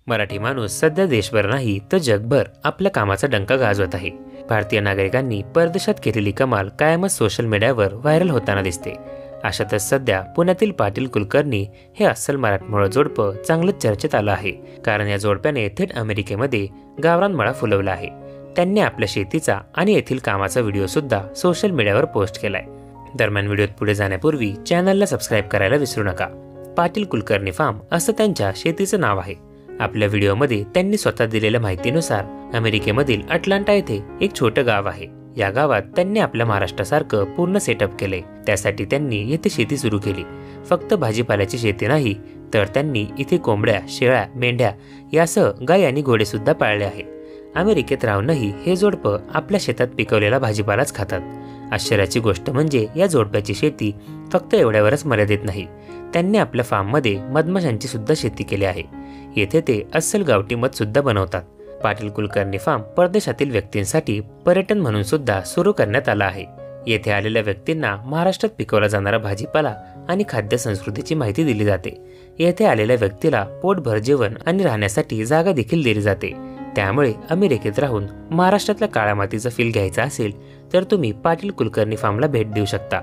मराठी माणूस सध्या देशभर नाही तर जगभर आपल्या कामाचा डंका गाजवत आहे। भारतीय नागरिकांनी परदेशात केलेली कमाल कायमच सोशल मीडियावर व्हायरल होताना दिसते। अशातच सध्या पुण्यातील पाटील कुलकर्णी हे अस्सल मराठमोळं जोडपं चांगलंच चर्चेत आलं आहे। कारण या जोडप्याने थेट अमेरिकेमध्ये गावरान मळा फुलवला आहे। त्यांनी आपल्या शेतीचा आणि येथील कामाचा व्हिडिओ सुद्धा सोशल मीडियावर पोस्ट केलाय। दरम्यान व्हिडिओत पुढे जाण्यापूर्वी चॅनलला सबस्क्राईब करायला विसरू नका। पाटील कुलकर्णी फार्म असं त्यांच्या शेतीचं नाव आहे। आपल्या व्हिडिओमध्ये त्यांनी स्वतः दिलेल्या माहितीनुसार अमेरिकेमधील अटलांटा येथे एक छोटं गाव आहे। या गावात त्यांनी आपल्या महाराष्ट्रासारखं पूर्ण सेटअप केले। त्यासाठी त्यांनी येथे शेती सुरू केली। फक्त भाजीपाल्याची शेती नाही तर त्यांनी इथे कोंबड्या, शेळ्या, मेंढ्या यासह गाय आणि घोडे सुद्धा पाळले आहेत। अमेरिकेत राहूनही हे जोडपं आपल्या शेतात पिकवलेला भाजीपालाच खातात। आश्चर्याची गोष्ट म्हणजे या जोडप्याची शेती फक्त एवढ्यावरच मर्यादित नाही, त्यांनी आपल्या फार्ममध्ये मधमाशांची सुद्धा शेती केली आहे। येथे ते अस्सल गावठी मध सुद्धा बनवतात। पाटील कुलकर्णी फार्म परदेशातील व्यक्तींसाठी पर्यटन म्हणून सुद्धा सुरू करण्यात आला आहे। येथे आलेल्या व्यक्तींना महाराष्ट्रात पिकवला जाणारा भाजीपाला आणि खाद्य संस्कृतीची माहिती दिली जाते। येथे आलेल्या व्यक्तीला पोटभर जेवण आणि राहण्यासाठी जागा देखील दिली जाते। त्यामुळे अमेरिकेत राहून महाराष्ट्रातल्या काळ्या मातीचा फील घ्यायचा असेल तर तुम्ही पाटील कुलकर्णी फार्मला भेट देऊ शकता।